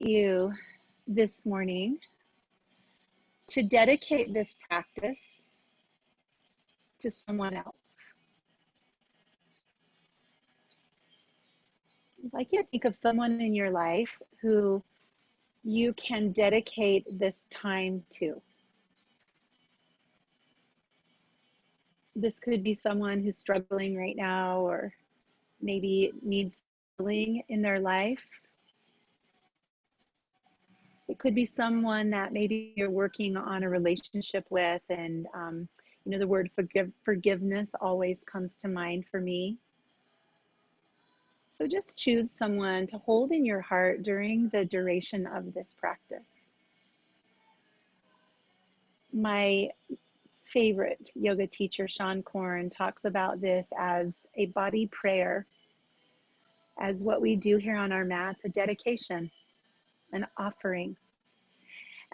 you this morning to dedicate this practice to someone else. I'd like you to think of someone in your life who you can dedicate this time to. This could be someone who's struggling right now, or maybe needs healing in their life. It could be someone that maybe you're working on a relationship with, and the word forgiveness always comes to mind for me. So just choose someone to hold in your heart during the duration of this practice. My favorite yoga teacher, Sean Korn, talks about this as a body prayer, as what we do here on our mats, a dedication, an offering.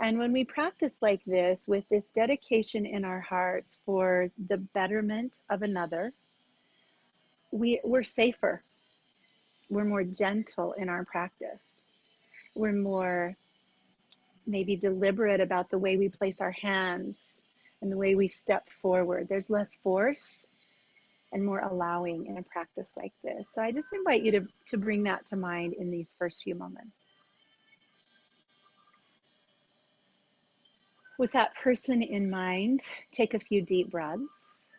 And when we practice like this, with this dedication in our hearts for the betterment of another, we're safer. We're more gentle in our practice. We're more maybe deliberate about the way we place our hands and the way we step forward. There's less force and more allowing in a practice like this. So I just invite you to bring that to mind in these first few moments. With that person in mind, take a few deep breaths.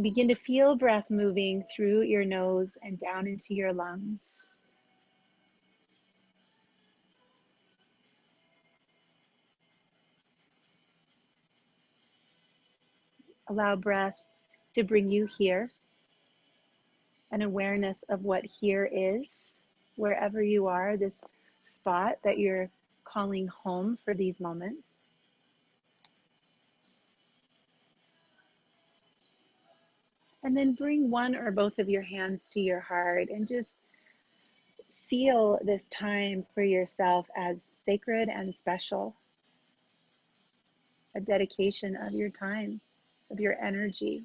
Begin to feel breath moving through your nose and down into your lungs. Allow breath to bring you here, an awareness of what here is, wherever you are, this spot that you're calling home for these moments. And then bring one or both of your hands to your heart and just seal this time for yourself as sacred and special. A dedication of your time, of your energy,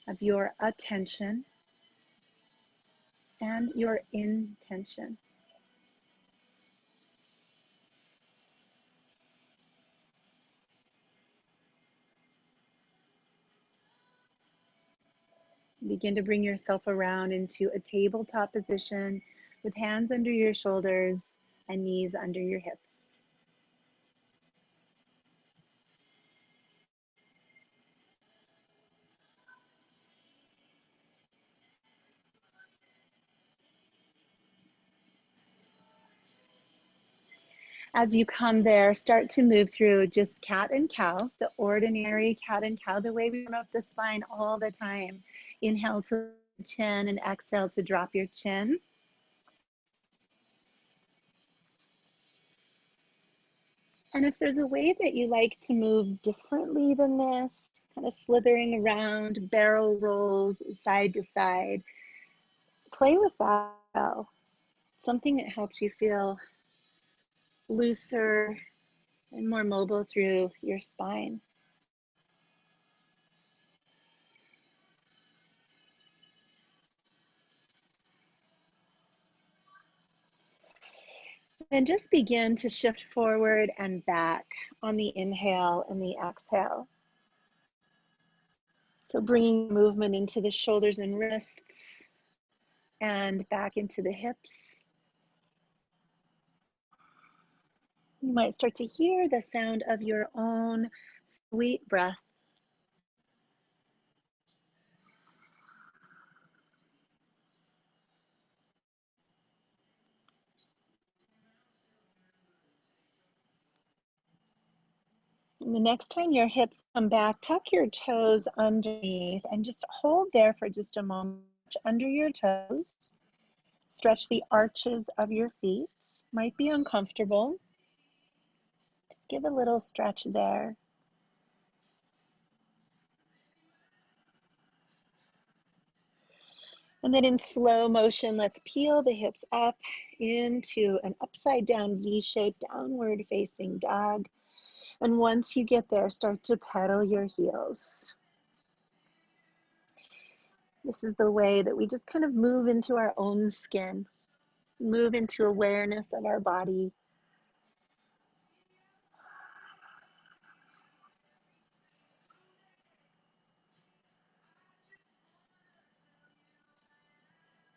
of your attention, and your intention. Begin to bring yourself around into a tabletop position with hands under your shoulders and knees under your hips. As you come there, start to move through just cat and cow, the ordinary cat and cow, the way we run up the spine all the time. Inhale to chin and exhale to drop your chin. And if there's a way that you like to move differently than this, kind of slithering around, barrel rolls side to side, play with that. Something that helps you feel looser and more mobile through your spine. And just begin to shift forward and back on the inhale and the exhale. So bringing movement into the shoulders and wrists and back into the hips. You might start to hear the sound of your own sweet breath. And the next time your hips come back, tuck your toes underneath and just hold there for just a moment under your toes. Stretch the arches of your feet. Might be uncomfortable. Just give a little stretch there. And then in slow motion, let's peel the hips up into an upside down V-shape, downward facing dog. And once you get there, start to pedal your heels. This is the way that we just kind of move into our own skin, move into awareness of our body.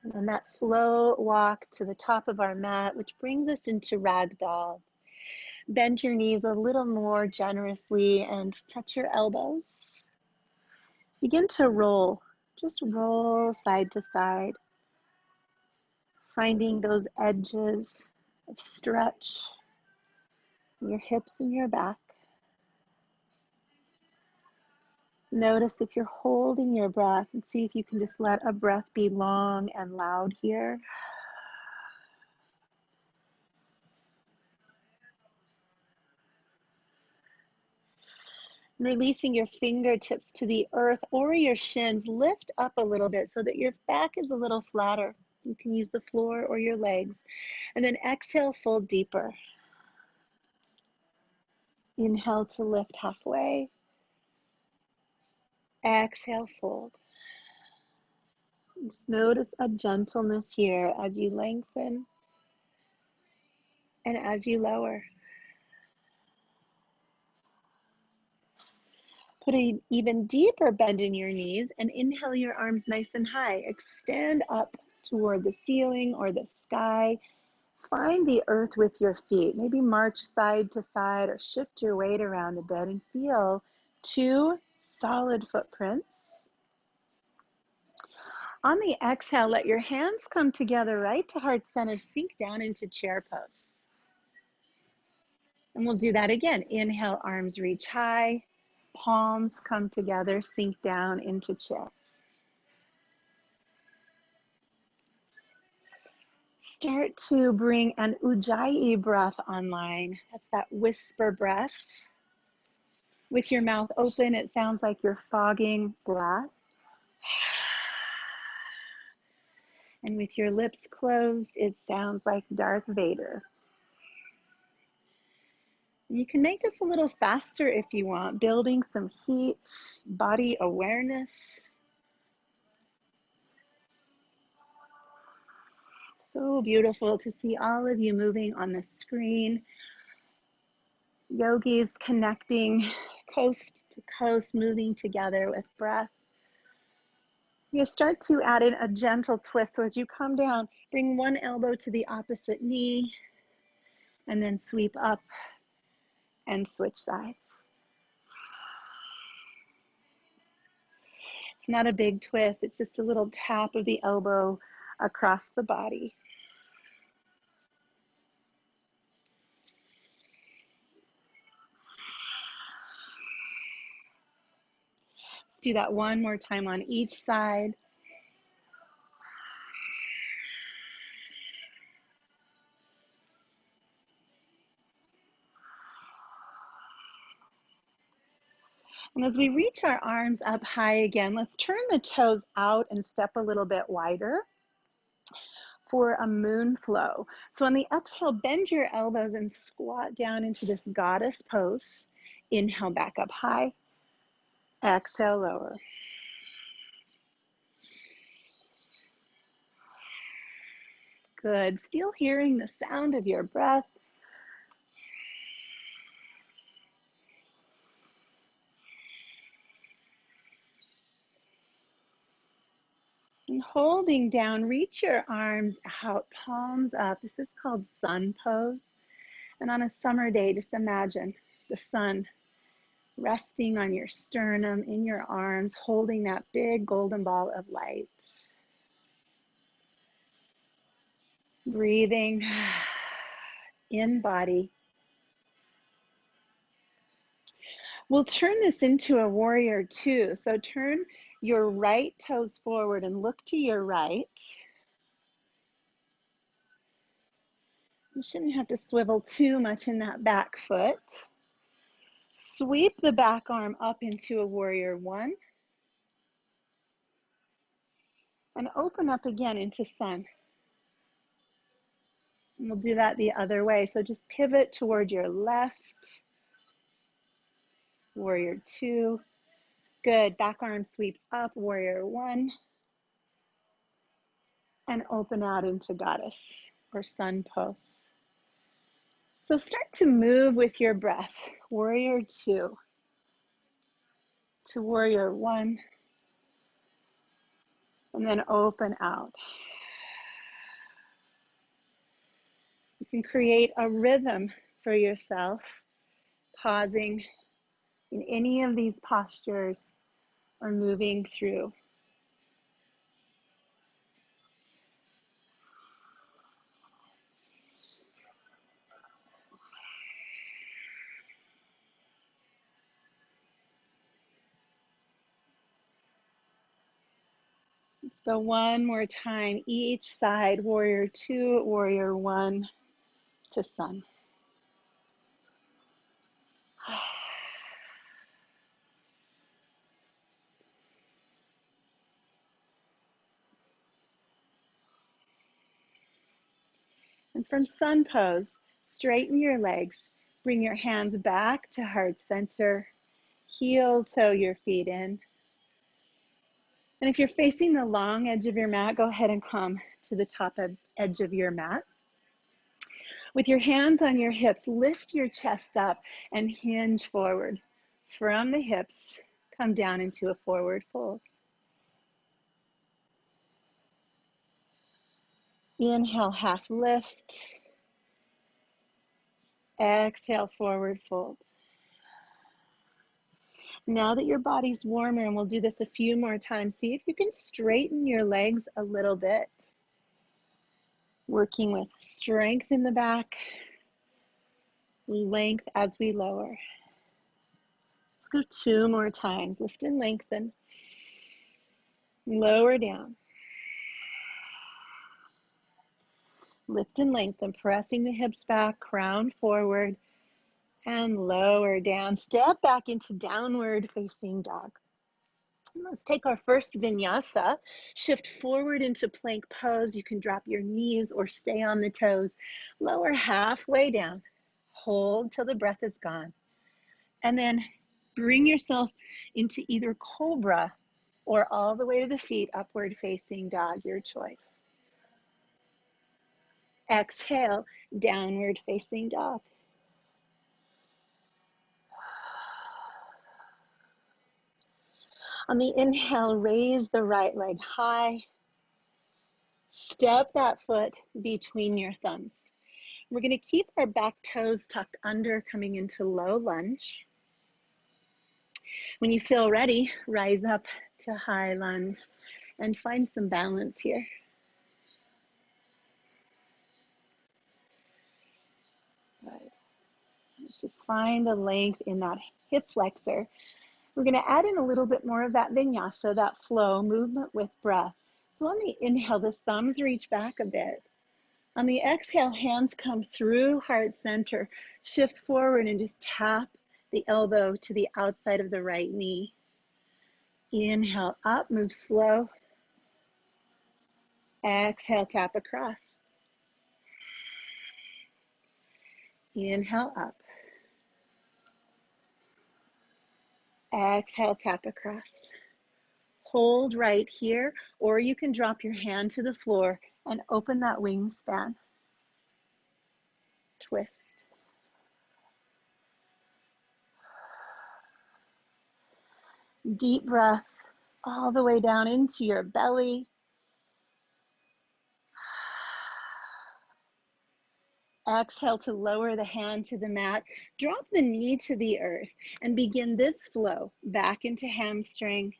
And then that slow walk to the top of our mat, which brings us into ragdoll. Bend your knees a little more generously and touch your elbows. Begin to roll. Just roll side to side, finding those edges of stretch in your hips and your back. Notice if you're holding your breath and see if you can just let a breath be long and loud here. Releasing your fingertips to the earth or your shins, lift up a little bit so that your back is a little flatter. You can use the floor or your legs. And then exhale, fold deeper. Inhale to lift halfway. Exhale, fold. Just notice a gentleness here as you lengthen and as you lower. Put an even deeper bend in your knees and inhale your arms nice and high. Extend up toward the ceiling or the sky. Find the earth with your feet. Maybe march side to side or shift your weight around a bit and feel 2 solid footprints. On the exhale, let your hands come together right to heart center. Sink down into chair pose. And we'll do that again. Inhale, arms reach high. Palms come together, sink down into chair. Start to bring an Ujjayi breath online. That's that whisper breath. With your mouth open, it sounds like you're fogging glass. And with your lips closed, it sounds like Darth Vader. You can make this a little faster if you want, building some heat, body awareness. So beautiful to see all of you moving on the screen. Yogis connecting coast to coast, moving together with breath. You start to add in a gentle twist. So as you come down, bring one elbow to the opposite knee and then sweep up and switch sides. It's not a big twist. It's just a little tap of the elbow across the body. Let's do that one more time on each side. And as we reach our arms up high again, let's turn the toes out and step a little bit wider for a moon flow. So on the exhale, bend your elbows and squat down into this goddess pose. Inhale back up high. Exhale, lower. Good. Still hearing the sound of your breath. And holding down, reach your arms out, palms up. This is called sun pose. And on a summer day, just imagine the sun resting on your sternum, in your arms, holding that big golden ball of light. Breathing in body. We'll turn this into a warrior two. So turn your right toes forward and look to your right. You shouldn't have to swivel too much in that back foot. Sweep the back arm up into a warrior one. And open up again into sun. And we'll do that the other way. So just pivot toward your left. Warrior two. Good. Back arm sweeps up. Warrior one. and open out into goddess or sun pose. So start to move with your breath. Warrior 2 to warrior 1, and then open out. You can create a rhythm for yourself, pausing in any of these postures or moving through. So one more time, each side, warrior 2, warrior 1 to sun. And from sun pose, straighten your legs, bring your hands back to heart center, heel toe your feet in. And if you're facing the long edge of your mat, go ahead and come to the top edge of your mat. With your hands on your hips, lift your chest up and hinge forward. From the hips, come down into a forward fold. Inhale, half lift. Exhale, forward fold. Now that your body's warmer, and we'll do this a few more times, see if you can straighten your legs a little bit. Working with strength in the back, length as we lower. Let's go 2 more times. Lift and lengthen. Lower down. Lift and lengthen, pressing the hips back, crown forward, and lower down. Step back into downward facing dog. Let's take our first vinyasa. Shift forward into plank pose. You can drop your knees or stay on the toes. Lower halfway down. Hold till the breath is gone. And then bring yourself into either cobra or all the way to the feet, upward facing dog, your choice. Exhale, downward facing dog. On the inhale, raise the right leg high. Step that foot between your thumbs. We're going to keep our back toes tucked under, coming into low lunge. When you feel ready, rise up to high lunge and find some balance here. Good. Let's just find the length in that hip flexor. We're going to add in a little bit more of that vinyasa, that flow, movement with breath. So on the inhale, the thumbs reach back a bit. On the exhale, hands come through heart center. Shift forward and just tap the elbow to the outside of the right knee. Inhale up, move slow. Exhale, tap across. Inhale up. Exhale, tap across. Hold right here, or you can drop your hand to the floor and open that wingspan. Twist. Deep breath all the way down into your belly. Exhale to lower the hand to the mat. Drop the knee to the earth and begin this flow back into hamstring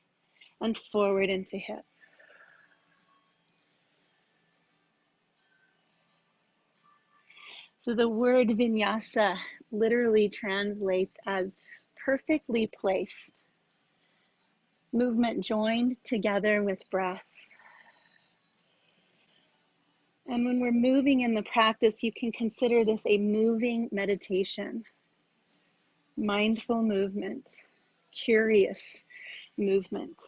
and forward into hip. So the word vinyasa literally translates as perfectly placed. Movement joined together with breath. And when we're moving in the practice, you can consider this a moving meditation. Mindful movement, curious movement.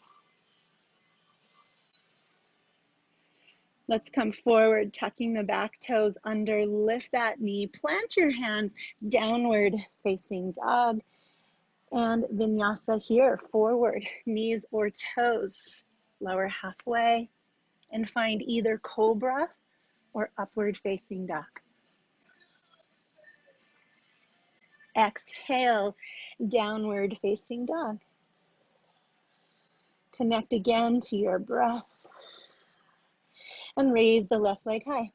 Let's come forward, tucking the back toes under, lift that knee, plant your hands, downward facing dog, and vinyasa here, forward, knees or toes, lower halfway, and find either cobra or upward facing dog. Exhale, downward facing dog. Connect again to your breath and raise the left leg high.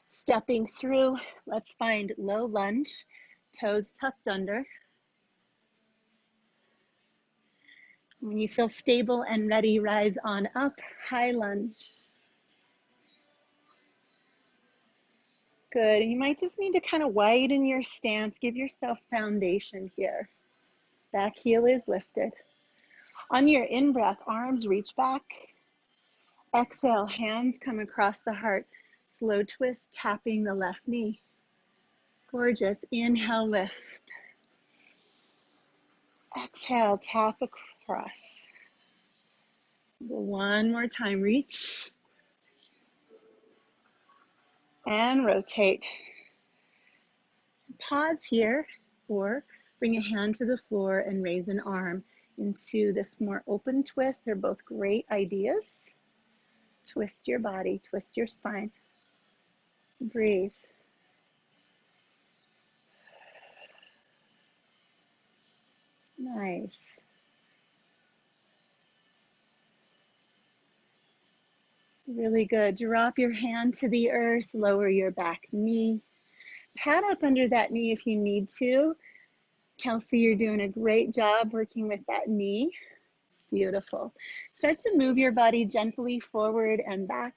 Stepping through, let's find low lunge, toes tucked under. When you feel stable and ready, rise on up, high lunge. Good, and you might just need to kind of widen your stance, give yourself foundation here. Back heel is lifted. On your in-breath, arms reach back. Exhale, hands come across the heart. Slow twist, tapping the left knee. Gorgeous, inhale, lift. Exhale, tap across. One more time, reach. And rotate. Pause here, or bring a hand to the floor and raise an arm into this more open twist. They're both great ideas. Twist your body, twist your spine. Breathe. Nice. Really good. Drop your hand to the earth, lower your back knee. Pat up under that knee if you need to. Kelsey, you're doing a great job working with that knee. Beautiful. Start to move your body gently forward and back.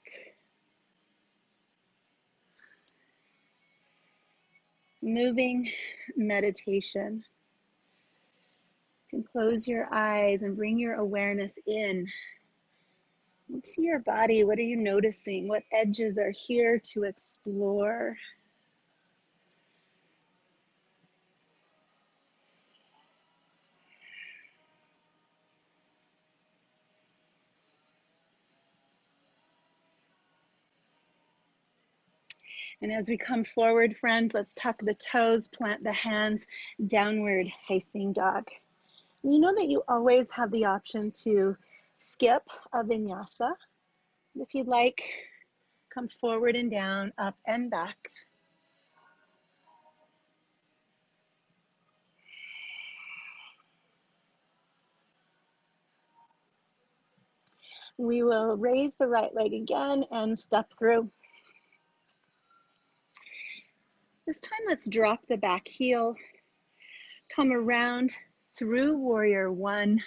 Moving meditation. You can close your eyes and bring your awareness in into your body. What are you noticing? What edges are here to explore? And as we come forward, friends, let's tuck the toes, plant the hands, downward facing dog. You know that you always have the option to skip a vinyasa. If you'd like, come forward and down, up and back. We will raise the right leg again and step through. This time, let's drop the back heel, come around through warrior one,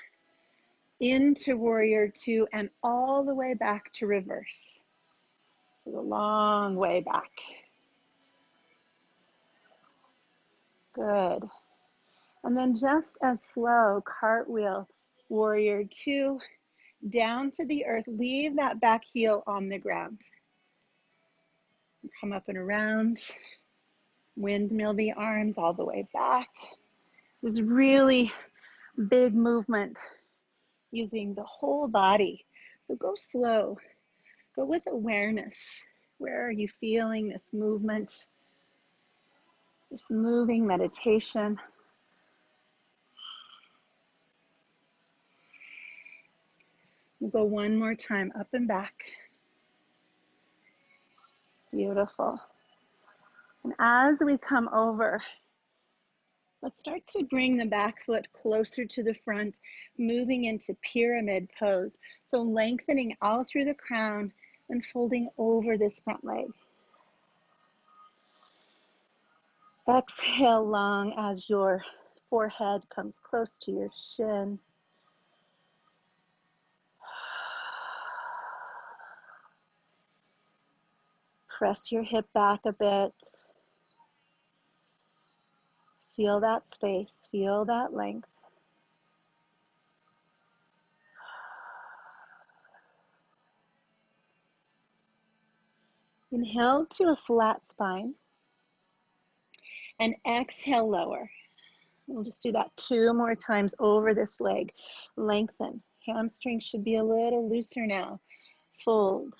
into warrior two, and all the way back to reverse. So the long way back. Good. And then just as slow, cartwheel, warrior two, down to the earth. Leave that back heel on the ground. Come up and around. Windmill the arms all the way back. This is really big movement using the whole body. So go slow. Go with awareness. Where are you feeling this movement? This moving meditation. We'll go one more time, up and back. Beautiful. And as we come over, let's start to bring the back foot closer to the front, moving into pyramid pose. So lengthening out through the crown and folding over this front leg. Exhale long as your forehead comes close to your shin. Press your hip back a bit. Feel that space, feel that length. Inhale to a flat spine and exhale lower. We'll just do that 2 more times over this leg. Lengthen. Hamstrings should be a little looser now. Fold.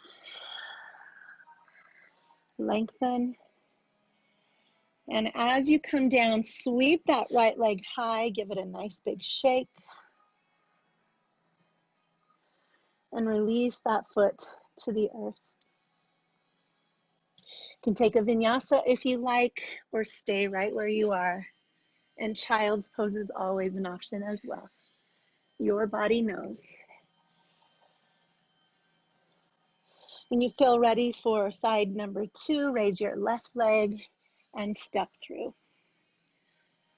Lengthen. And as you come down, sweep that right leg high. Give it a nice big shake. and release that foot to the earth. You can take a vinyasa if you like, or stay right where you are. And child's pose is always an option as well. Your body knows. When you feel ready for side number 2, raise your left leg and step through.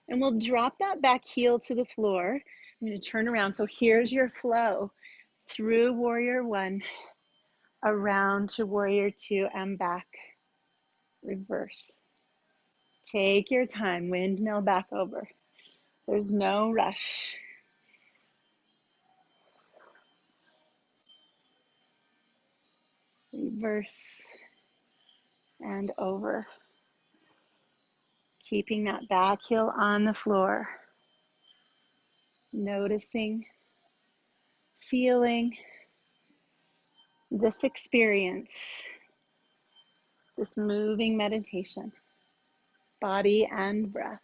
And we'll drop that back heel to the floor. I'm going to turn around. So here's your flow through warrior 1, around to warrior 2, and back. Reverse. Take your time, windmill back over. There's no rush. Reverse and over. Keeping that back heel on the floor. Noticing, feeling this experience, this moving meditation, body and breath.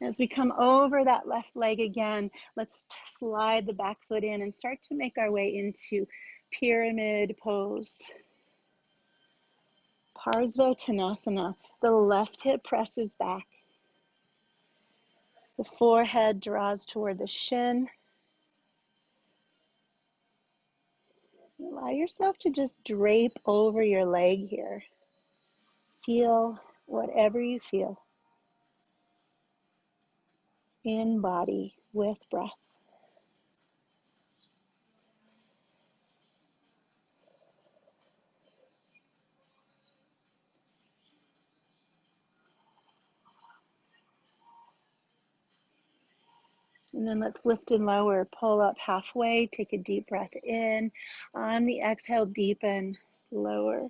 As we come over that left leg again, let's slide the back foot in and start to make our way into pyramid pose. Parsvottanasana, the left hip presses back. The forehead draws toward the shin. Allow yourself to just drape over your leg here. Feel whatever you feel in body with breath. And then let's lift and lower, pull up halfway, take a deep breath in. On the exhale, deepen, lower.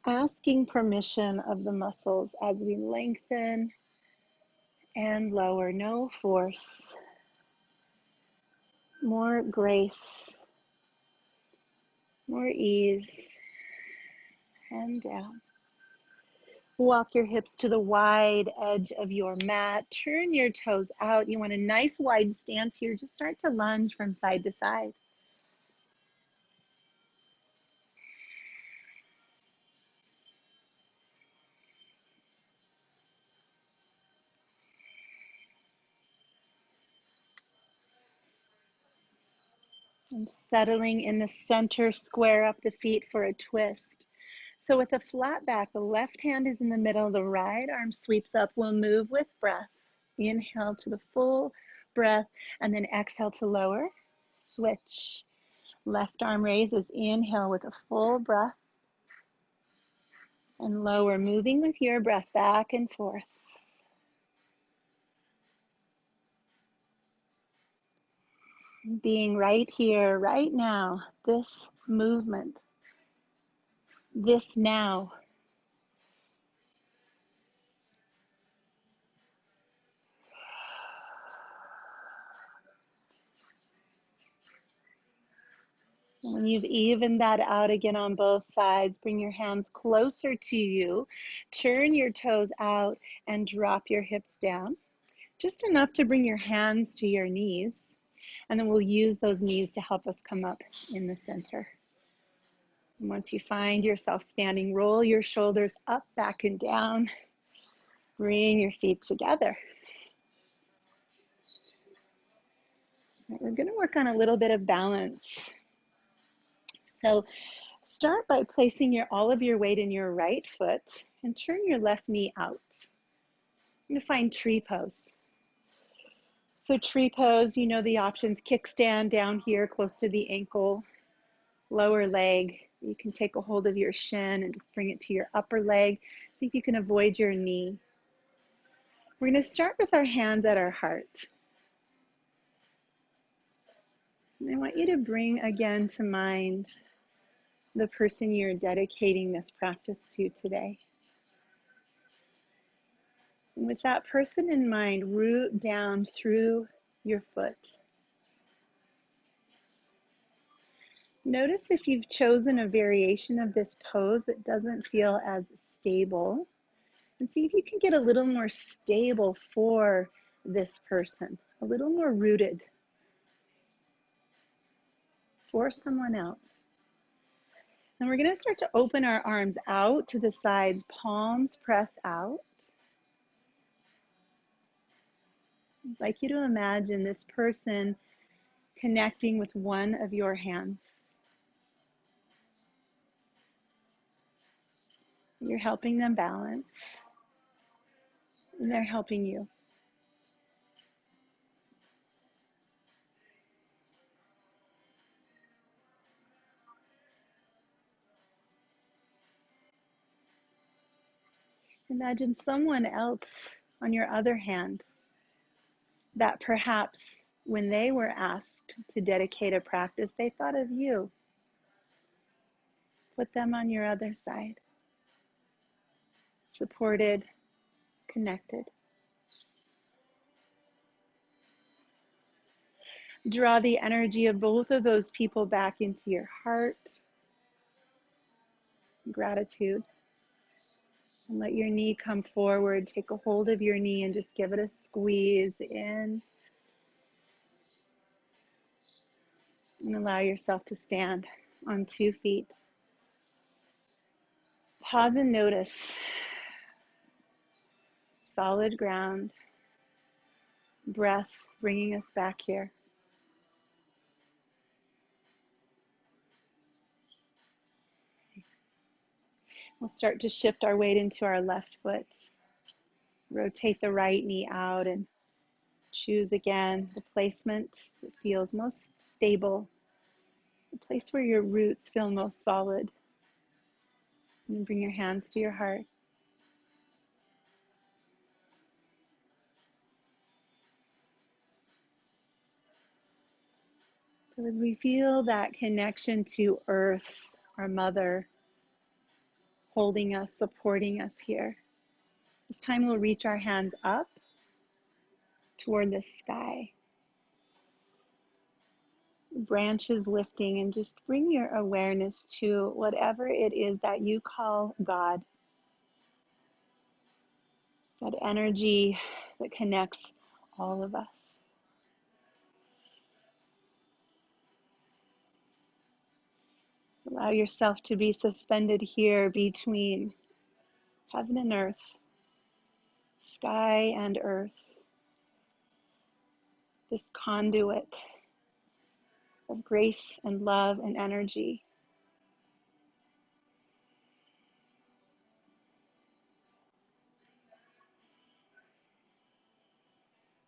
Asking permission of the muscles as we lengthen and lower, no force, more grace, more ease, and down. Walk your hips to the wide edge of your mat. Turn your toes out. You want a nice wide stance here. Just start to lunge from side to side. And settling in the center, square up the feet for a twist. So with a flat back, the left hand is in the middle, the right arm sweeps up. We'll move with breath. Inhale to the full breath, and then exhale to lower. Switch. Left arm raises. Inhale with a full breath, and lower, moving with your breath back and forth. Being right here, right now, this movement, this now. When you've evened that out again on both sides, bring your hands closer to you, turn your toes out, and drop your hips down. Just enough to bring your hands to your knees, and then we'll use those knees to help us come up in the center. And once you find yourself standing, roll your shoulders up, back, and down. Bring your feet together. We're going to work on a little bit of balance. So start by placing all of your weight in your right foot and turn your left knee out. You're going to find tree pose. So tree pose, you know the options: kickstand down here close to the ankle, lower leg. You can take a hold of your shin and just bring it to your upper leg. See if you can avoid your knee. We're going to start with our hands at our heart. And I want you to bring again to mind the person you're dedicating this practice to today. And with that person in mind, root down through your foot. Notice if you've chosen a variation of this pose that doesn't feel as stable, and see if you can get a little more stable for this person, a little more rooted for someone else. And we're going to start to open our arms out to the sides, palms press out. I'd like you to imagine this person connecting with one of your hands. You're helping them balance, and they're helping you. Imagine someone else on your other hand that perhaps when they were asked to dedicate a practice, they thought of you. Put them on your other side, supported, connected. Draw the energy of both of those people back into your heart. Gratitude. And let your knee come forward. Take a hold of your knee and just give it a squeeze in. And allow yourself to stand on 2 feet. Pause and notice. Solid ground. Breath bringing us back here. We'll start to shift our weight into our left foot. Rotate the right knee out and choose again the placement that feels most stable, the place where your roots feel most solid. And bring your hands to your heart. So as we feel that connection to Earth, our mother, holding us, supporting us here, this time we'll reach our hands up toward the sky. Branches lifting, and just bring your awareness to whatever it is that you call God. That energy that connects all of us. Allow yourself to be suspended here between heaven and earth, sky and earth, this conduit of grace and love and energy.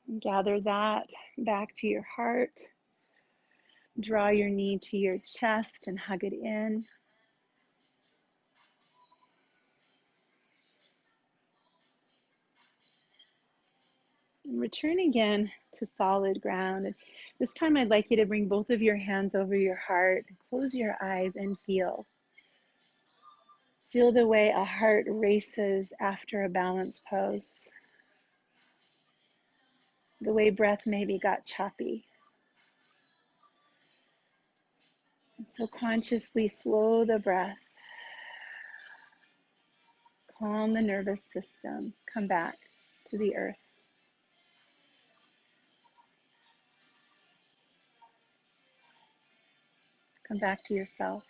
And gather that back to your heart. Draw your knee to your chest and hug it in. And return again to solid ground. And this time I'd like you to bring both of your hands over your heart. Close your eyes and feel. Feel the way a heart races after a balanced pose. The way breath maybe got choppy. And so consciously slow the breath. Calm the nervous system. Come back to the earth. Come back to yourself.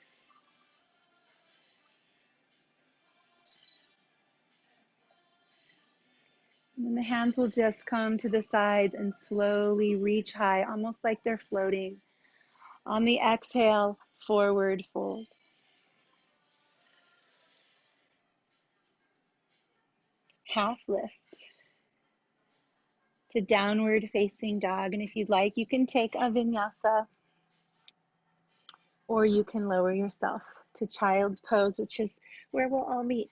And then the hands will just come to the sides and slowly reach high, almost like they're floating. On the exhale, forward fold. Half lift to downward facing dog. And if you'd like, you can take a vinyasa, or you can lower yourself to child's pose, which is where we'll all meet.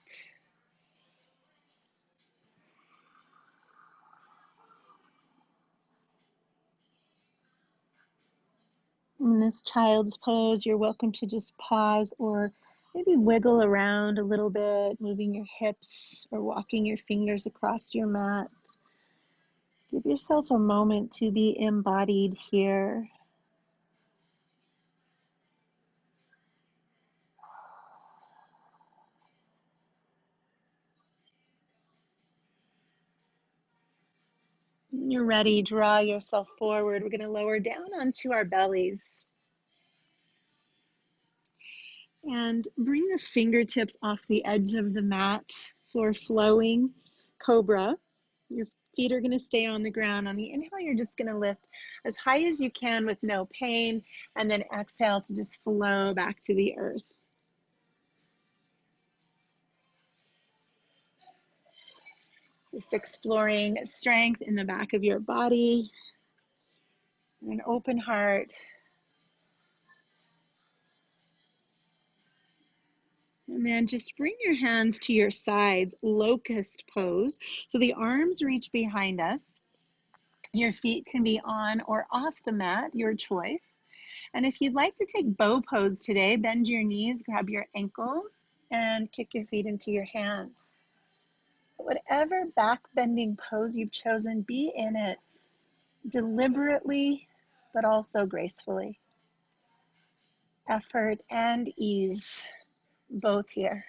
In this child's pose, you're welcome to just pause or maybe wiggle around a little bit, moving your hips or walking your fingers across your mat. Give yourself a moment to be embodied here. When you're ready, draw yourself forward. We're going to lower down onto our bellies and bring the fingertips off the edge of the mat for flowing cobra. Your feet are going to stay on the ground. On the inhale, you're just going to lift as high as you can with no pain, and then exhale to just flow back to the earth. Just exploring strength in the back of your body, an open heart. And then just bring your hands to your sides, locust pose. So the arms reach behind us. Your feet can be on or off the mat, your choice. And if you'd like to take bow pose today, bend your knees, grab your ankles, and kick your feet into your hands. Whatever back bending pose you've chosen, be in it deliberately, but also gracefully. Effort and ease, both here.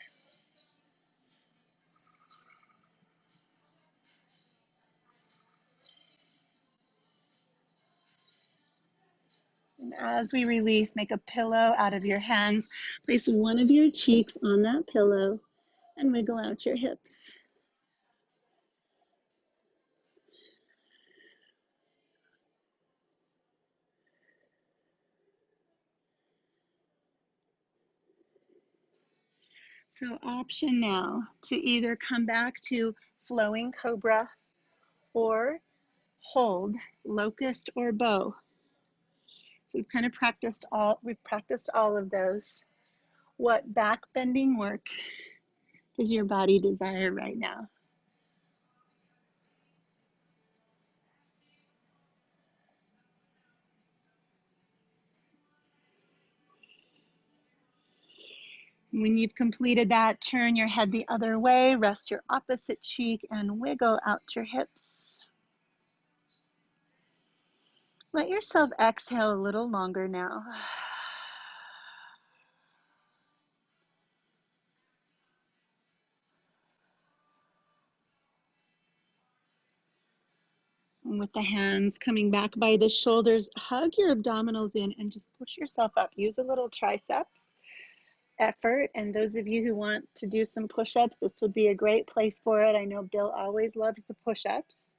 And as we release, make a pillow out of your hands. Place one of your cheeks on that pillow and wiggle out your hips. So option now to either come back to flowing cobra or hold locust or bow. So we've kind of practiced all of those. What back bending work does your body desire right now? When you've completed that, turn your head the other way, rest your opposite cheek, and wiggle out your hips. Let yourself exhale a little longer now. And with the hands coming back by the shoulders, hug your abdominals in and just push yourself up. Use a little triceps effort. And those of you who want to do some push-ups, this would be a great place for it. I know Bill always loves the push-ups.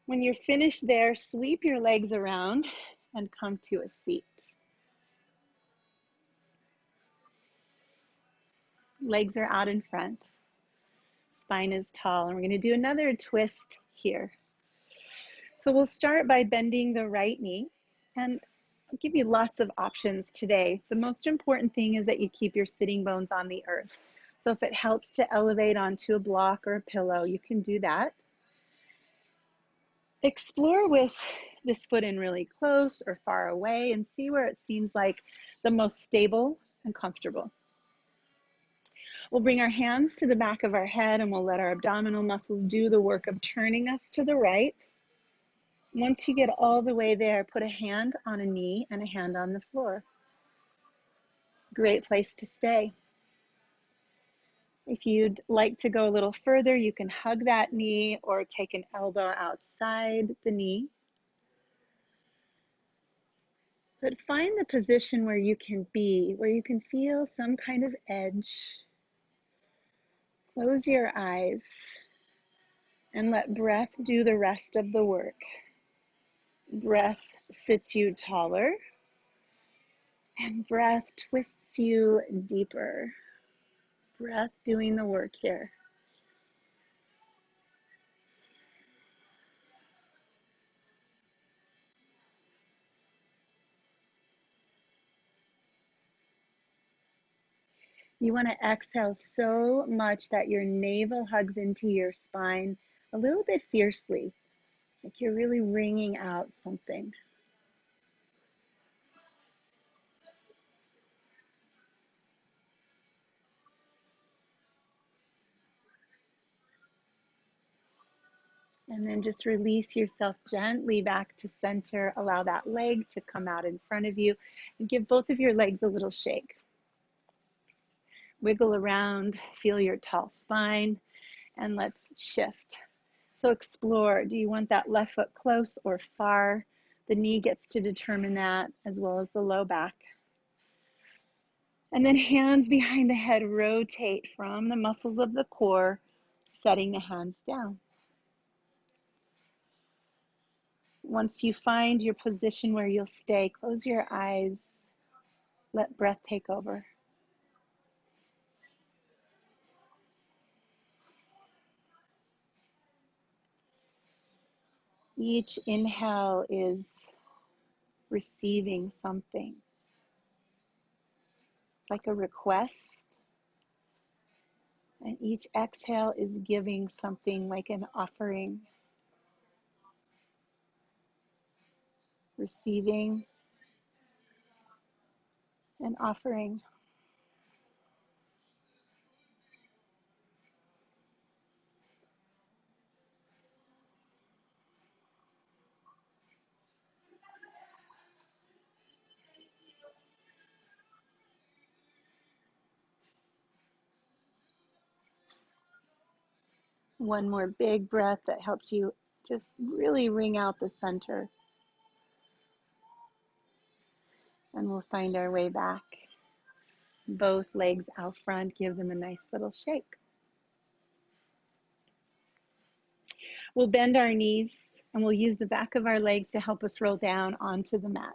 When you're finished there, sweep your legs around and come to a seat. Legs are out in front. Spine is tall. And we're going to do another twist here. So we'll start by bending the right knee. And I'll give you lots of options today. The most important thing is that you keep your sitting bones on the earth. So if it helps to elevate onto a block or a pillow, you can do that. Explore with this foot in really close or far away and see where it seems like the most stable and comfortable. We'll bring our hands to the back of our head and we'll let our abdominal muscles do the work of turning us to the right. Once you get all the way there, put a hand on a knee and a hand on the floor. Great place to stay. If you'd like to go a little further, you can hug that knee or take an elbow outside the knee. But find the position where you can be, where you can feel some kind of edge. Close your eyes and let breath do the rest of the work. Breath sits you taller, and breath twists you deeper. Breath doing the work here. You want to exhale so much that your navel hugs into your spine a little bit fiercely, like you're really wringing out something. And then just release yourself gently back to center. Allow that leg to come out in front of you and give both of your legs a little shake. Wiggle around, feel your tall spine, and let's shift. So explore, do you want that left foot close or far? The knee gets to determine that, as well as the low back. And then hands behind the head, rotate from the muscles of the core, setting the hands down. Once you find your position where you'll stay, close your eyes, let breath take over. Each inhale is receiving something, like a request, and each exhale is giving something like an offering, receiving and offering. One more big breath that helps you just really ring out the center. And we'll find our way back. Both legs out front, give them a nice little shake. We'll bend our knees and we'll use the back of our legs to help us roll down onto the mat.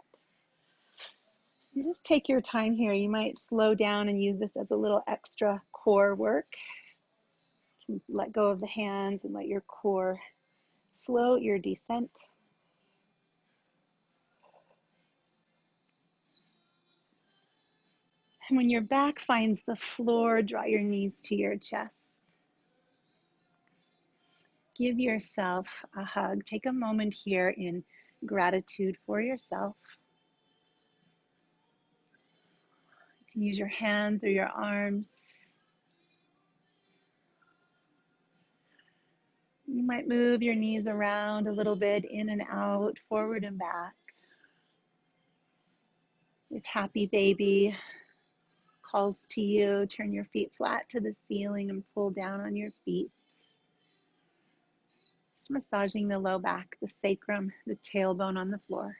You just take your time here. You might slow down and use this as a little extra core work. Let go of the hands and let your core slow your descent. And when your back finds the floor, draw your knees to your chest. Give yourself a hug. Take a moment here in gratitude for yourself. You can use your hands or your arms. You might move your knees around a little bit, in and out, forward and back. If happy baby calls to you, turn your feet flat to the ceiling and pull down on your feet. Just massaging the low back, the sacrum, the tailbone on the floor.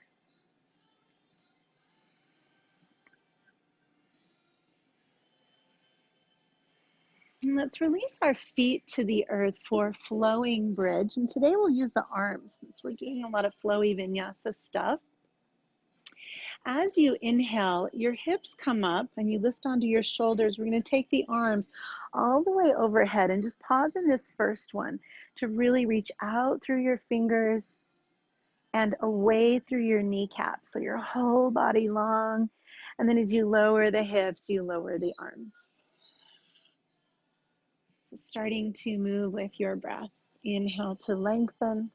And let's release our feet to the earth for flowing bridge. And today we'll use the arms since we're doing a lot of flowy vinyasa stuff. As you inhale, your hips come up and you lift onto your shoulders. We're going to take the arms all the way overhead and just pause in this first one to really reach out through your fingers and away through your kneecaps. So your whole body long. And then as you lower the hips, you lower the arms. So starting to move with your breath. Inhale to lengthen,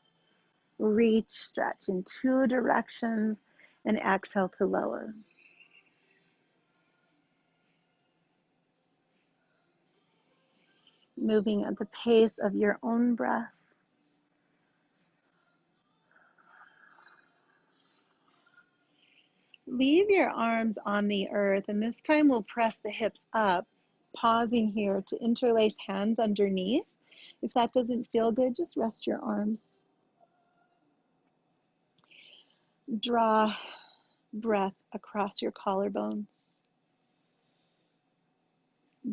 reach, stretch in two directions, and exhale to lower. Moving at the pace of your own breath. Leave your arms on the earth, and this time we'll press the hips up, pausing here to interlace hands underneath. If that doesn't feel good, just rest your arms. Draw breath across your collarbones.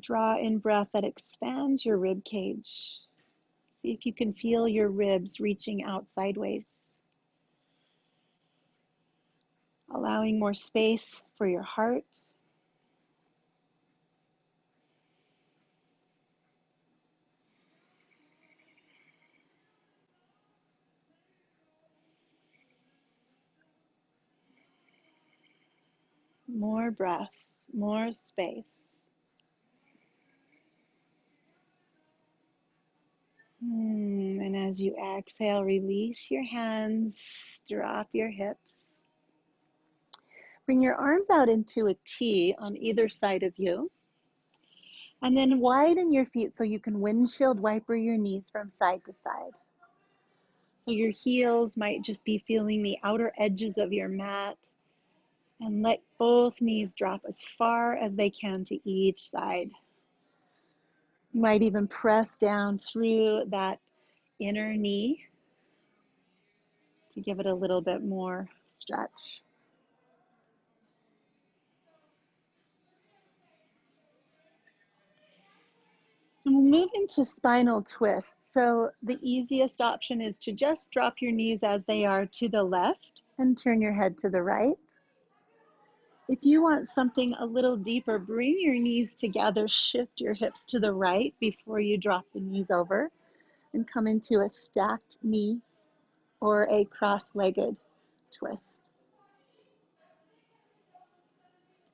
Draw in breath that expands your rib cage. See if you can feel your ribs reaching out sideways. Allowing more space for your heart. More breath, more space. And as you exhale, release your hands, drop your hips. Bring your arms out into a T on either side of you. And then widen your feet so you can windshield wiper your knees from side to side. So your heels might just be feeling the outer edges of your mat. And let both knees drop as far as they can to each side. You might even press down through that inner knee to give it a little bit more stretch. And we'll move into spinal twists. So the easiest option is to just drop your knees as they are to the left and turn your head to the right. If you want something a little deeper, bring your knees together, shift your hips to the right before you drop the knees over, and come into a stacked knee or a cross-legged twist.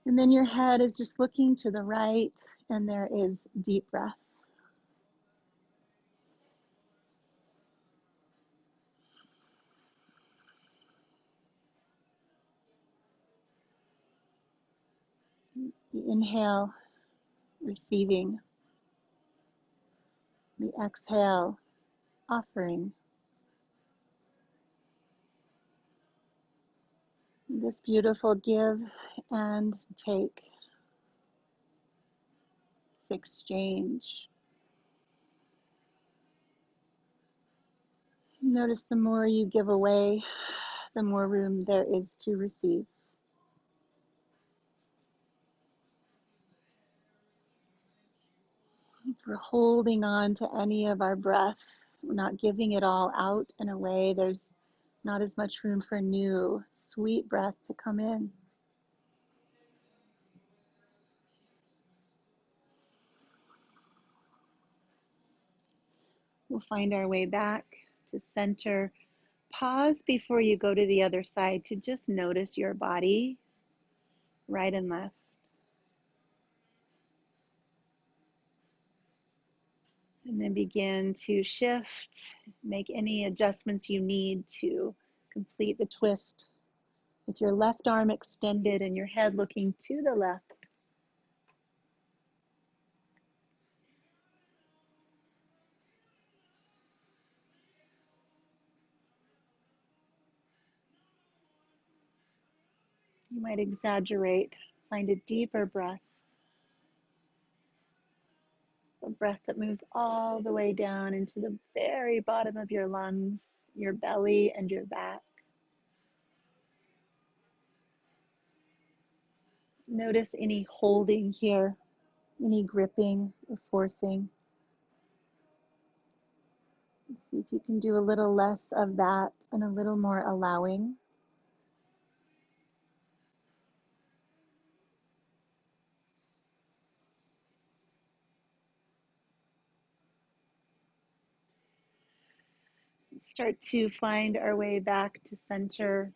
And then your head is just looking to the right, and there is deep breath. The inhale, receiving. The exhale, offering. This beautiful give and take, this exchange. Notice the more you give away, the more room there is to receive. If we're holding on to any of our breath, we're not giving it all out and away, there's not as much room for new, sweet breath to come in. We'll find our way back to center. Pause before you go to the other side to just notice your body, right and left. And then begin to shift, make any adjustments you need to complete the twist with your left arm extended and your head looking to the left. You might exaggerate, find a deeper breath, a breath that moves all the way down into the very bottom of your lungs, your belly, and your back. Notice any holding here, any gripping or forcing. See if you can do a little less of that and a little more allowing. Start to find our way back to center.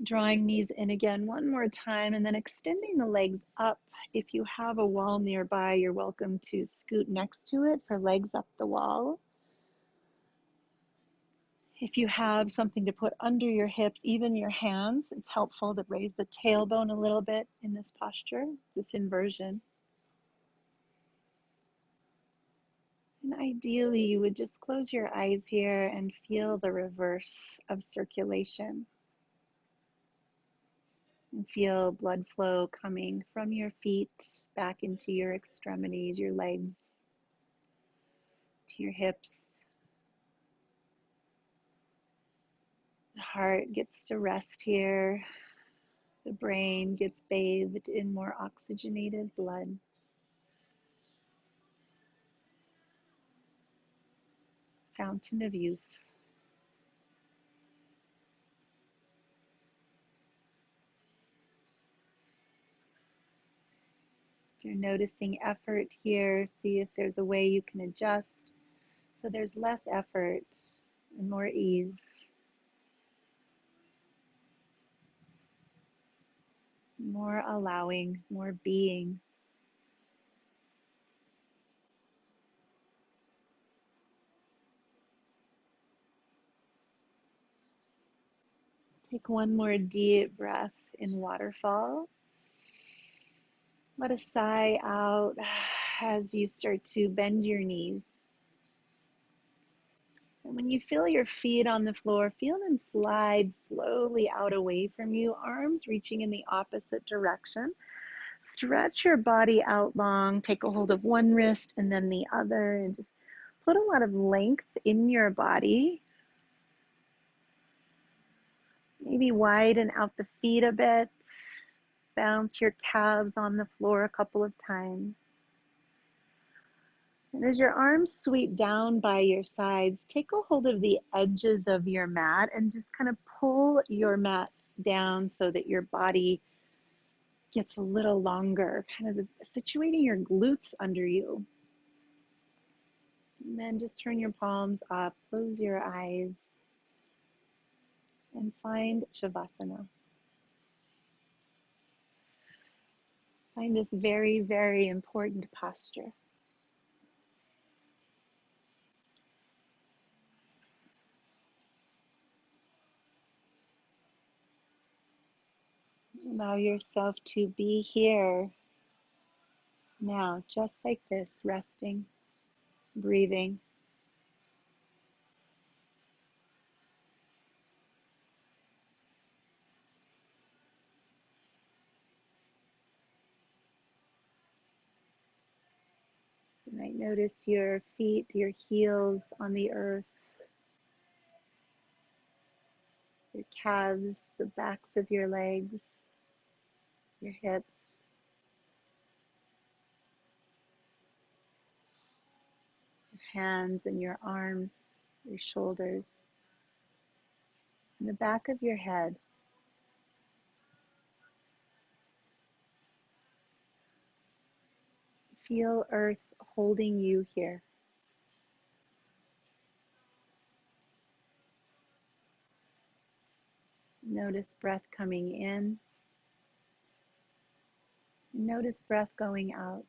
Drawing knees in again one more time and then extending the legs up. If you have a wall nearby, you're welcome to scoot next to it for legs up the wall. If you have something to put under your hips, even your hands, it's helpful to raise the tailbone a little bit in this posture, this inversion. And ideally, you would just close your eyes here and feel the reverse of circulation. And feel blood flow coming from your feet back into your extremities, your legs, to your hips. The heart gets to rest here. The brain gets bathed in more oxygenated blood. Fountain of youth. If you're noticing effort here, see if there's a way you can adjust so there's less effort and more ease, more allowing, more being. Take one more deep breath in waterfall. Let a sigh out as you start to bend your knees. And when you feel your feet on the floor, feel them slide slowly out away from you, arms reaching in the opposite direction. Stretch your body out long. Take a hold of one wrist and then the other, and just put a lot of length in your body. Maybe widen out the feet a bit. Bounce your calves on the floor a couple of times. And as your arms sweep down by your sides, take a hold of the edges of your mat and just kind of pull your mat down so that your body gets a little longer, kind of situating your glutes under you. And then just turn your palms up, close your eyes, and find Shavasana. Find this very, very important posture. Allow yourself to be here now, just like this, resting, breathing. You might notice your feet, your heels on the earth, your calves, the backs of your legs, your hips, your hands and your arms, your shoulders, and the back of your head. Feel earth holding you here. Notice breath coming in. Notice breath going out.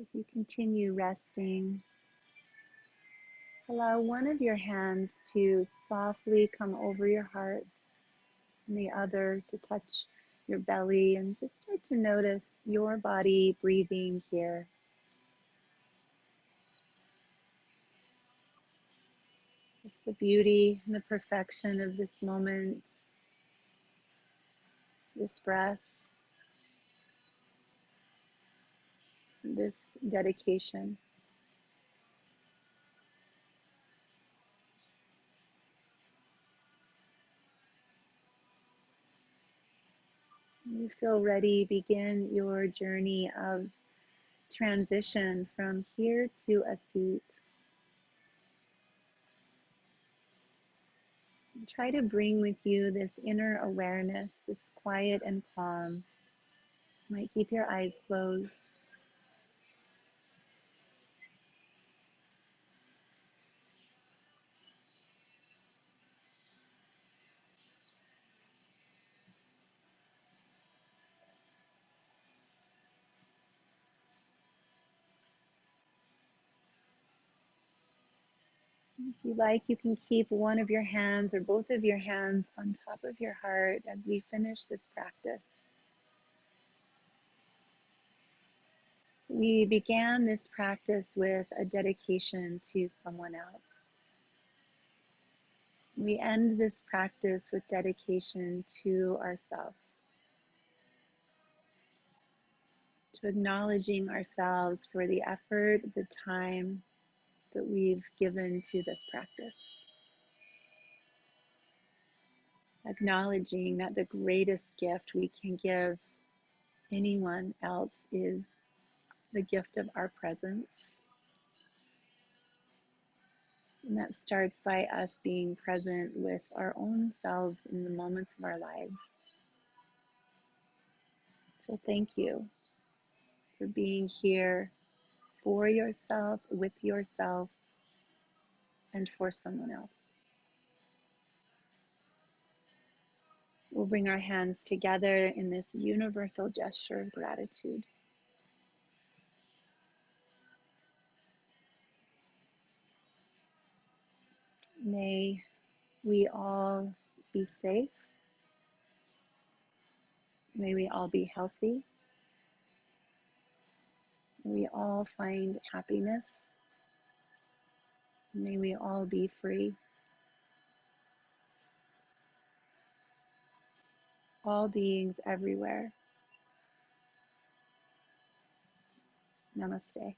As you continue resting, allow one of your hands to softly come over your heart and the other to touch your belly, and just start to notice your body breathing here. It's the beauty and the perfection of this moment, this breath, this dedication. When you feel ready, begin your journey of transition from here to a seat. And try to bring with you this inner awareness, this quiet and calm. You might keep your eyes closed. If you like, you can keep one of your hands or both of your hands on top of your heart as we finish this practice. We began this practice with a dedication to someone else. We end this practice with dedication to ourselves, to acknowledging ourselves for the effort, the time that we've given to this practice. Acknowledging that the greatest gift we can give anyone else is the gift of our presence. And that starts by us being present with our own selves in the moments of our lives. So thank you for being here for yourself, with yourself, and for someone else. We'll bring our hands together in this universal gesture of gratitude. May we all be safe. May we all be healthy. May we all find happiness. May we all be free. All beings everywhere. Namaste.